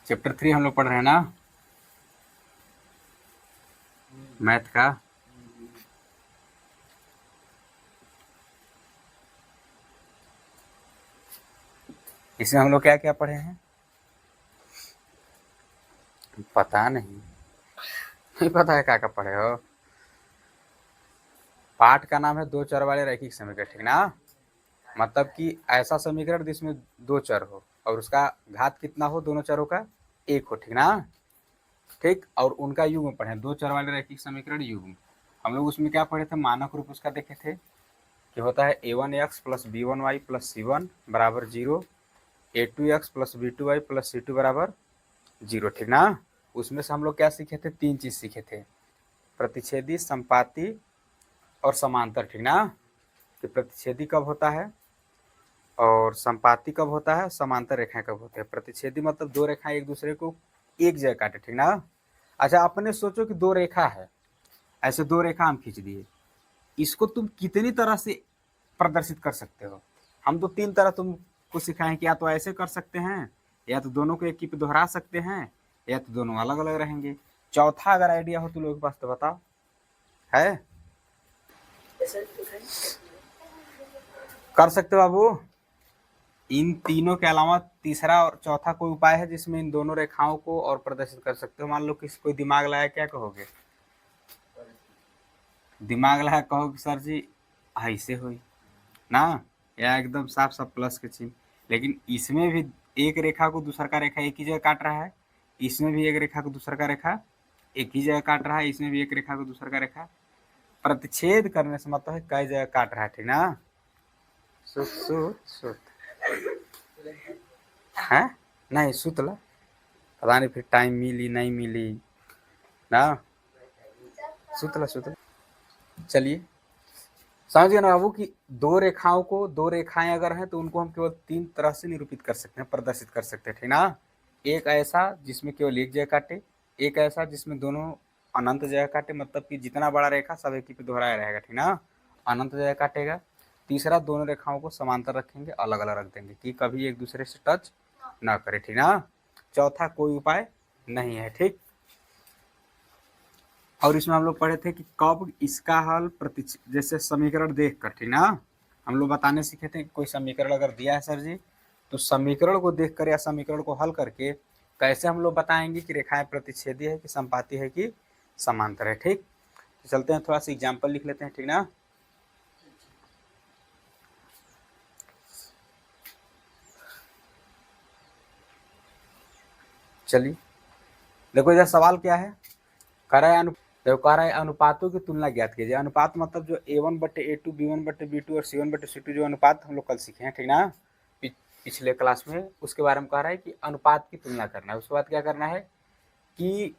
Chapter 3 हम लोग पढ़ रहे हैं ना मैथ का। इसमें हम लोग क्या क्या पढ़े हैं पता नहीं पता है क्या क्या पढ़े हो। पाठ का नाम है दो चर वाले रैखिक समीकरण, ठीक ना। मतलब कि ऐसा समीकरण जिसमें दो चर हो और उसका घात कितना हो, दोनों चरों का एक हो, ठीक ना। ठीक, और उनका युग्म पढ़े, दो चर वाले रैखिक समीकरण युग्म। हम लोग उसमें क्या पढ़े थे, मानक रूप उसका देखे थे कि होता है a1x plus b1y plus c1 बराबर 0, a2x plus b2y plus c2 बराबर 0, ठीक ना। उसमें से हम लोग क्या सीखे थे, तीन चीज सीखे थे, प्रतिच्छेदी, संपाती और समांतर, ठीक ना। कि प्रतिच्छेदी कब होता है और संपाती कब होता है, समांतर रेखाएं कब होती है। प्रतिच्छेदी मतलब दो रेखाएं एक दूसरे को एक जगह काटे, ठीक ना। अच्छा, अपने सोचो कि दो रेखा है, ऐसे दो रेखा हम खींच दिए, इसको तुम कितनी तरह से प्रदर्शित कर सकते हो। हम तो तीन तरह तुमको सिखाएं कि या तो ऐसे कर सकते हैं, या तो दोनों को एक ही पे दोहरा सकते हैं, या तो दोनों अलग अलग रहेंगे। चौथा अगर आइडिया हो तो लोगों के पास तो बताओ, है कर सकते हो बाबू। इन तीनों के अलावा तीसरा और चौथा कोई उपाय है जिसमें इन दोनों रेखाओं को और प्रदर्शित कर सकते हो। मान लो किसी कोई दिमाग लगाया, क्या कहोगे, दिमाग लगा कहोगे सर जी ऐसे हुई ना, या एकदम साफ साफ प्लस के चिन्ह। लेकिन इसमें भी एक रेखा को दूसरा का रेखा एक ही जगह काट रहा है, इसमें भी एक रेखा को दूसरा का रेखा एक ही जगह काट रहा है, इसमें भी एक रेखा को दूसरा का रेखा। प्रतिच्छेद करने से मतलब है कई जगह काट रहा है, ठीक ना। सुत सुत सुत है नहीं सुतला, पता नहीं फिर टाइम मिली नहीं मिली ना, सुतला सुतला। चलिए समझ गए ना बाबू कि दो रेखाओं को, दो रेखाएं अगर हैं तो उनको हम केवल तीन तरह से निरूपित कर सकते हैं, प्रदर्शित कर सकते हैं, ठीक ना। एक ऐसा जिसमें केवल एक जगह काटे, एक ऐसा जिसमें दोनों अनंत जगह काटे, मतलब कि जितना बड़ा रेखा सब एक ही पे दोहराया रहेगा, ठीक ना, अनंत जगह काटेगा। तीसरा, दोनों रेखाओं को समांतर रखेंगे, अलग अलग रख देंगे कि कभी एक दूसरे से टच ना करे, ठीक ना। चौथा कोई उपाय नहीं है, ठीक। और इसमें हम लोग पढ़े थे कि कब इसका हल जैसे समीकरण देख कर, ठीक ना, हम लोग बताने सीखे थे कोई समीकरण अगर दिया है सर जी, तो समीकरण को देखकर या समीकरण को हल करके कैसे हम लोग बताएंगे कि रेखाएं प्रतिच्छेदी है कि संपाती है कि समांतर है, ठीक। तो चलते हैं थोड़ा सा एग्जाम्पल लिख लेते हैं, ठीक ना। चलिए देखो इधर सवाल क्या है, कह रहा है देखो कह रहा है अनुपातों की तुलना ज्ञात कीजिए। अनुपात मतलब जो a1/a2 b1/b2 और c1/c2 जो अनुपात हम लोग कल सीखे हैं, ठीक ना, पिछले क्लास में, उसके बारे में कह रहा है कि अनुपात की तुलना करना है। उसके बाद क्या करना है कि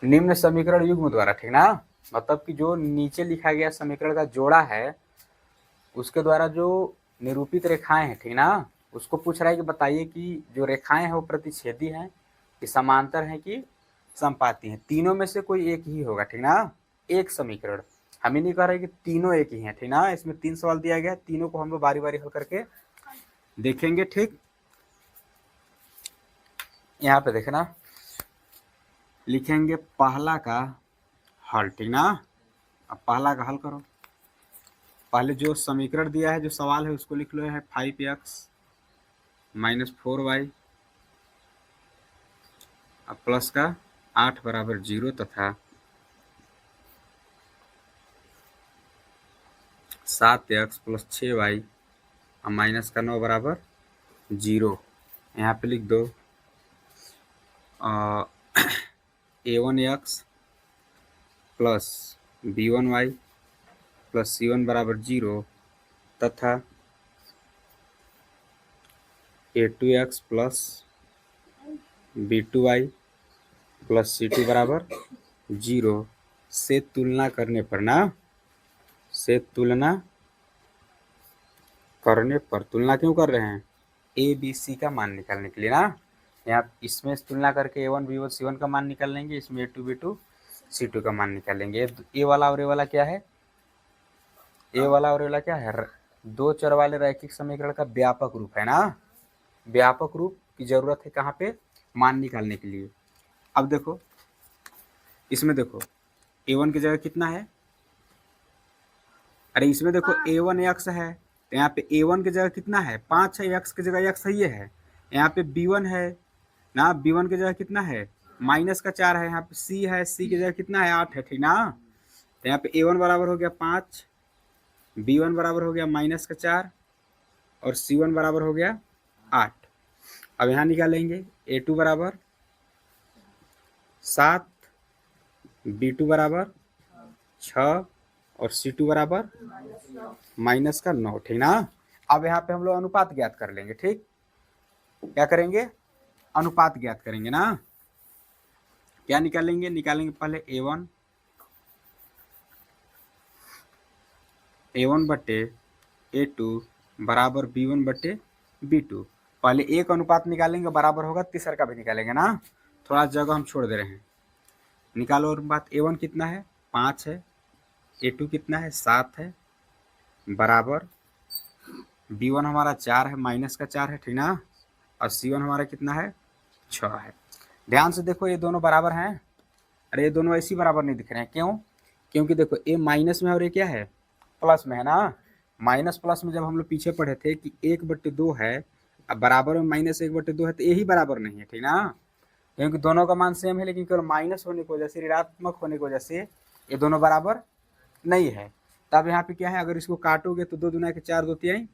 निम्न समीकरण युग्म द्वारा, ठीक ना, मतलब कि जो नीचे लिखा गया समीकरण का जोड़ा है उसके द्वारा जो निरूपित रेखाएं हैं, ठीक ना, उसको पूछ रहा है कि बताइए कि जो रेखाएं हैं वो प्रतिच्छेदी हैं कि समांतर हैं कि संपाती हैं। तीनों में से कोई एक ही होगा, ठीक ना। एक समीकरण, हम ही नहीं कह रहे कि तीनों एक ही हैं, ठीक ना। इसमें तीन सवाल दिया गया है, तीनों को हम लोग बारी बारी हल करके देखेंगे, ठीक। यहाँ पे देखना, लिखेंगे पहला का हल, ठीक ना। अब पहला का हल करो, पहले जो समीकरण दिया है, जो सवाल है उसको लिख लो, है 5x माइनस 4y अब प्लस का 8 बराबर 0 तथा 7x प्लस 6y और माइनस का 9 बराबर 0। यहाँ पे लिख दो a1x plus b1y plus c1 बराबर 0 तथा a2x plus b2y plus c2 बराबर 0 से तुलना करने पर ना, से तुलना करने पर, तुलना क्यों कर रहे हैं, ए बी सी का मान निकालने के लिए ना। यहाँ इसमें तुलना करके a1 b1 c1 का मान निकाल लेंगे, इसमें a2 b2 c2 का मान निकालेंगे। ए वाला और ए वाला क्या है, ए वाला और ए वाला क्या है, दो चर वाले रैखिक समीकरण का व्यापक रूप है ना, व्यापक रूप की जरूरत है कहाँ पे, मान निकालने के लिए। अब देखो इसमें देखो a1 की जगह कितना है, अरे इसमें देखो a1 x है, तो यहाँ पे a1 की जगह कितना है 5 है, x की जगह x ही है। यहाँ पे b1 है ना, b1 की जगह कितना है -4 है। यहाँ पे c है, c की जगह कितना है 8 है, ठीक ना। तो यहाँ पे a1 बराबर हो गया 5, b1 बराबर हो गया -4 और c1 बराबर हो गया 8। अब यहाँ निकालेंगे a2 बराबर 7, b2 बराबर 6 और c2 बराबर -9, ठीक ना। अब यहाँ पे हम लोग अनुपात ज्ञात कर लेंगे, ठीक। क्या करेंगे, अनुपात ज्ञात करेंगे ना। क्या निकालेंगे, निकालेंगे पहले a1 बटे a2 बराबर b1 बटे b2। पहले एक अनुपात निकालेंगे बराबर होगा, तीसरा का भी निकालेंगे ना, थोड़ा जगह हम छोड़ दे रहे हैं। निकालो अनुपात, a1 कितना है 5 है, a2 कितना है 7 है, बराबर b1 हमारा 4 है, -4 है, ठीक ना, और c1 हमारा कितना है 6 है। ध्यान से देखो ये दोनों बराबर हैं, अरे ये दोनों ऐसे ही बराबर नहीं दिख रहे हैं, क्यों, क्योंकि देखो ये माइनस में और ये क्या है प्लस में है ना। माइनस प्लस में जब हम लोग पीछे पढ़े थे कि 1/2 है, अब बराबर में -1/2 है, तो यही बराबर नहीं है, ठीक ना, क्योंकि दोनों का मान सेम है, लेकिन केवल माइनस होने की वजह से, ऋणात्मक होने की वजह से ये दोनों बराबर नहीं है। तब यहाँ पे क्या है, अगर इसको काटोगे तो 2 दूना के 4, 2 तिहाई,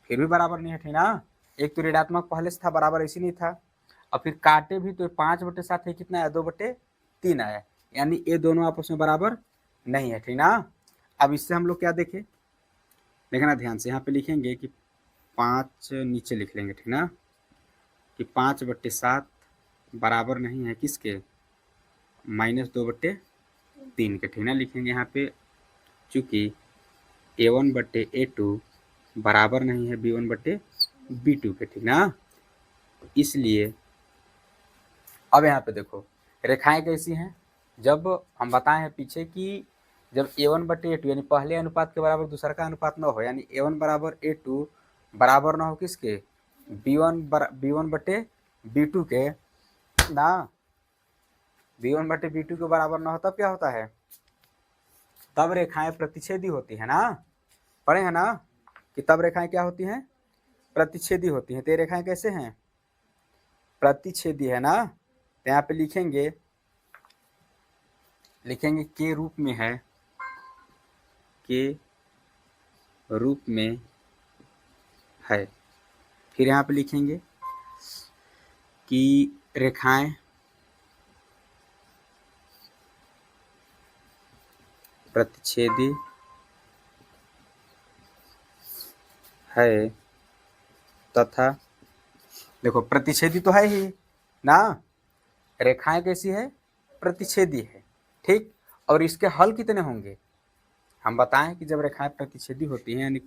फिर भी बराबर नहीं है, ठीक ना। एक तो ऋणात्मक पहले से था, बराबर ऐसे नहीं था, और फिर काटे भी तो 5/7 है, कितना है 2/3 आया, यानी ये दोनों आपस में बराबर नहीं है, ठीक ना। अब इससे हम लोग क्या देखें, देखना ध्यान से, यहाँ पे लिखेंगे कि 5 नीचे लिख लेंगे, ठीक ना, कि 5/7 बराबर नहीं है किसके, -2/3 के, ठीक ना। लिखेंगे यहाँ पे चूँकि a1 बटे a2 बराबर नहीं है b1 बटे b2 के, ठीक ना, इसलिए अब यहाँ पे देखो रेखाएं कैसी हैं, जब हम बताए हैं पीछे कि जब a1 बटे a2 यानी पहले अनुपात के बराबर दूसरा का अनुपात न हो, यानी a1 बराबर a2 बराबर न हो किसके, b1 बटे b2 के ना, b1 बटे b2 के बराबर न हो, तब क्या होता है, तब रेखाएं प्रतिच्छेदी होती है ना, पढ़े हैं ना कि तब रेखाएं क्या होती हैं, प्रतिच्छेदी होती हैं। तो ये रेखाएं कैसे हैं, प्रतिच्छेदी है ना। तो यहाँ पे लिखेंगे के रूप में है, के रूप में है। फिर यहाँ पे लिखेंगे कि रेखाएं प्रतिच्छेदी है तथा, देखो प्रतिच्छेदी तो है ही ना, रेखाएं कैसी है, प्रतिच्छेदी है, ठीक। और इसके हल कितने होंगे, हम बताएं कि जब रेखाएं प्रतिच्छेदी होती हैं, यानी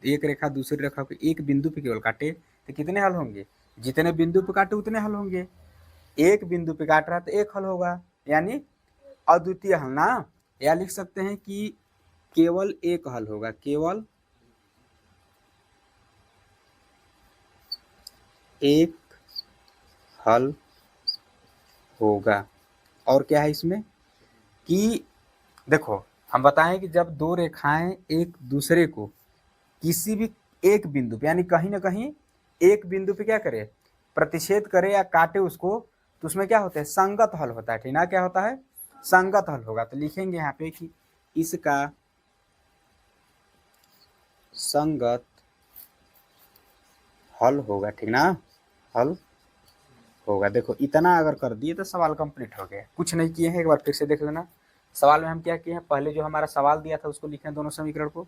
एक रेखा दूसरी रेखा को एक बिंदु पे केवल काटे तो कितने हल होंगे, जितने बिंदु पे काटे उतने हल होंगे। एक बिंदु पे काट रहा है तो एक हल होगा, यानी अद्वितीय हल ना, या लिख सकते हैं कि केवल एक हल होगा, केवल एक हल होगा। और क्या है इसमें कि देखो हम बताएं कि जब दो रेखाएं एक दूसरे को किसी भी एक बिंदु पे, यानी कहीं ना कहीं एक बिंदु पे क्या करे, प्रतिच्छेद करे या काटे उसको, तो उसमें क्या होता है, संगत हल होता है, ठीक ना, क्या होता है, संगत हल होगा। तो लिखेंगे यहाँ पे कि इसका संगत हल होगा, ठीक ना, हल होगा। देखो इतना अगर कर दिए तो सवाल कंप्लीट हो गया, कुछ नहीं किए हैं, एक बार फिर से देख लेना। सवाल में हम क्या किए हैं, पहले जो हमारा सवाल दिया था उसको लिखे हैं दोनों समीकरण को,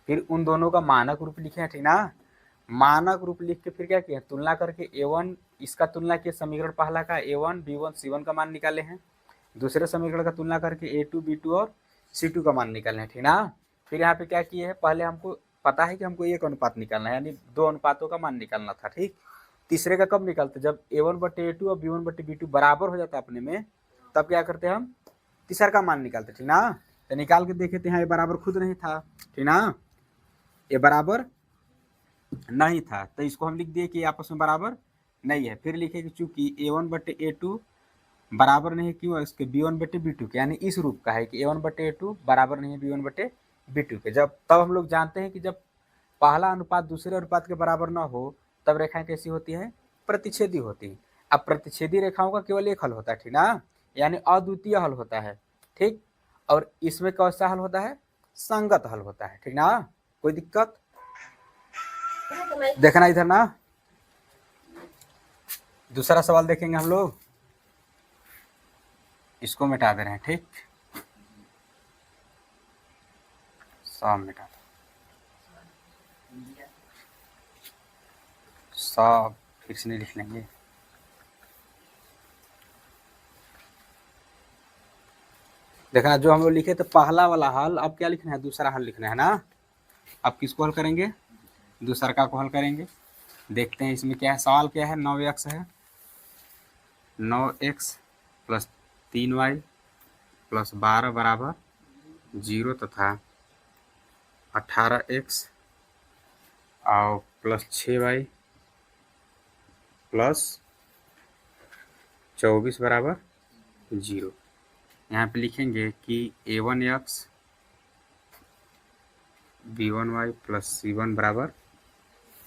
फिर उन दोनों का मानक रूप लिखे हैं, ठीक ना। मानक रूप लिख के फिर क्या किया, तुलना करके a1 इसका तुलना किया समीकरण पहला का, a1 b1 c1 का मान निकाले हैं, दूसरे समीकरण का तुलना करके a2 b2 और c2 का मान निकाले हैं, ठीक ना। फिर यहाँ पे क्या किए हैं, पहले हमको पता है कि हमको एक अनुपात निकालना है, यानी दो अनुपातों का मान निकालना था, ठीक। तीसरे का कब निकालते, जब a1 बटे a2 और b1 बटे b2 बराबर हो जाता अपने में, तब क्या करते हैं हम तीसरा का मान निकालते, ठीक ना। तो निकाल के देखे थे यहाँ ये बराबर खुद नहीं था, ठीक ना। ये बराबर नहीं था, तो इसको हम लिख दिए कि आपस में बराबर नहीं है। फिर लिखे कि चूंकि A1/A2 बराबर नहीं है, क्यों, इसके B1/B2 के, यानी इस रूप का है कि A1/A2 बराबर नहीं है B1/B2 के। जब तब हम लोग जानते हैं कि जब पहला अनुपात दूसरे अनुपात के बराबर ना हो तब रेखाएं कैसी होती है, प्रतिच्छेदी होती है। अब प्रतिच्छेदी रेखाओं का केवल एक हल होता है, ठीक ना, यानी अद्वितीय हल होता है, ठीक। और इसमें कैसा हल होता है, संगत हल होता है, ठीक ना। कोई दिक्कत देखना इधर ना। दूसरा सवाल देखेंगे हम लोग, इसको मिटा दे रहे हैं, ठीक, सब मिटा दो, सब फिर से नहीं लिख लेंगे। देखना जो हम लोग लिखे थे पहला वाला हल, अब क्या लिखना है, दूसरा हल लिखना है ना। अब किसको हल करेंगे, दूसरा को हल करेंगे। देखते हैं इसमें क्या है, सवाल क्या है, 9x है, 9x + 3y + 12 बराबर 0 तथा 18x और +6y + 24 बराबर 0। यहाँ पे लिखेंगे कि A1x B1y + C1 बराबर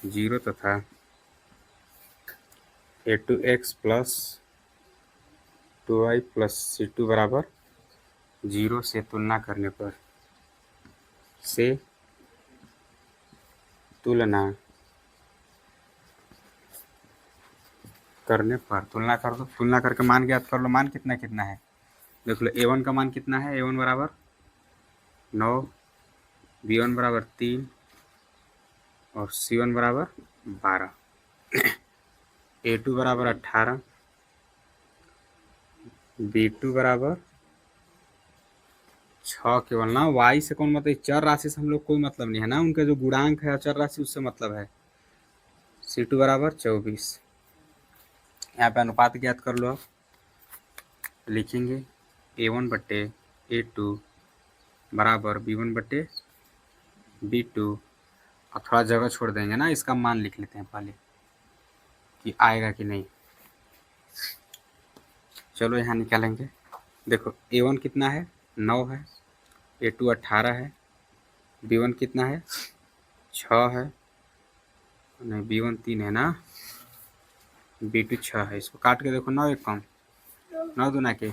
0 तथा A2x + 2y + C2 बराबर 0 से तुलना करने पर, से तुलना करने पर, तुलना कर दो, तुलना करके मान ज्ञात कर लो। मान कितना कितना है, देख लो। A1 का मान कितना है, A1 बराबर 9, B1 बराबर 3 और C1 बराबर 12, A2 बराबर 18, B2 बराबर 6 केवल ना। Y से कौन मतलब, चर राशि से हम लोग कोई मतलब नहीं है ना, उनका जो गुणांक है चर राशि उससे मतलब है। C2 बराबर 24। यहाँ पे अनुपात ज्ञात कर लो। आप लिखेंगे A1/A2 बराबर B1/B2, और थोड़ा जगह छोड़ देंगे ना, इसका मान लिख लेते हैं पहले कि आएगा कि नहीं। चलो यहाँ निकालेंगे। देखो A1 कितना है, 9 है, A2 18 है, B1 कितना है, 6 है, नहीं B1 3 है ना, B2 6 है। इसको काट के देखो, 9 एक कम, 9 दूना के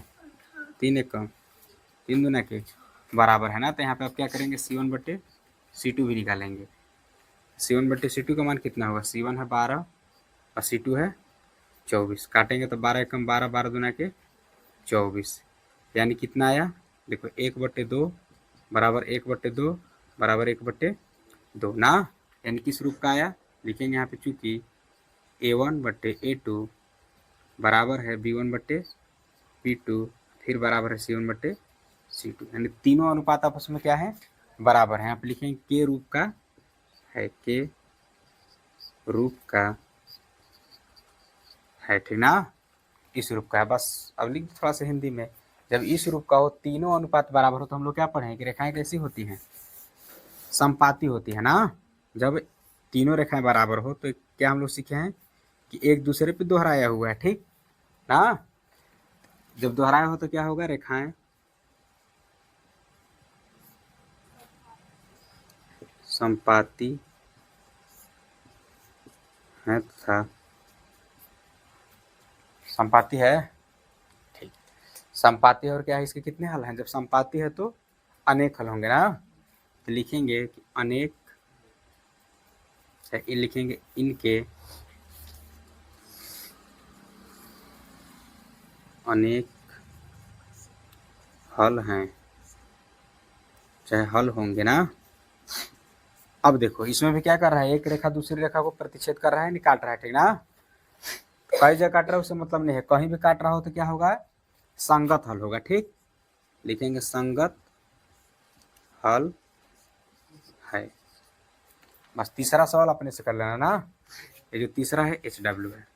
3 एक कम, 3 दूना के बराबर है ना। तो यहाँ पे आप क्या करेंगे, C1/C2 भी निकालेंगे। C1/C2 का मान कितना होगा, C1 है 12 और C2 है 24। काटेंगे तो 12 एक कम 12, 12 दूना के 24, यानी कितना आया, देखो 1/2 बराबर 1/2 बराबर 1/2 ना, यानी किस रूप का आया। लिखेंगे यहाँ पे चूंकि A1/A2 बराबर है B1/B2 फिर बराबर है C1/C2, यानी तीनों अनुपात आपस में क्या है, बराबर है। आप लिखेंगे के रूप का है, के रूप का है, ठीक ना, इस रूप का है। बस अब लिख थोड़ा सा हिंदी में, जब इस रूप का हो, तीनों अनुपात बराबर हो, तो हम लोग क्या पढ़े कि रेखाएं कैसी होती हैं, समपाती होती है ना। जब तीनों रेखाएं बराबर हो तो क्या हम लोग सीखे हैं कि एक दूसरे पे दोहराया हुआ है, ठीक ना। जब दोहराया हो तो क्या होगा, रेखाएं समपाती है तथा समपाती है, ठीक। समपाती और क्या है, इसके कितने हल हैं, जब समपाती है तो अनेक हल होंगे ना। तो लिखेंगे कि अनेक, लिखेंगे इनके अनेक हल हैं, चाहे हल होंगे ना। अब देखो इसमें भी क्या कर रहा है, एक रेखा दूसरी रेखा को प्रतिच्छेद कर रहा है, नहीं काट रहा है, ठीक ना। कई जगह काट रहा है उससे मतलब नहीं है, कहीं भी काट रहा हो तो क्या होगा, संगत हल होगा, ठीक। लिखेंगे संगत हल है। बस तीसरा सवाल अपने से कर लेना ना, ये जो तीसरा है HW है।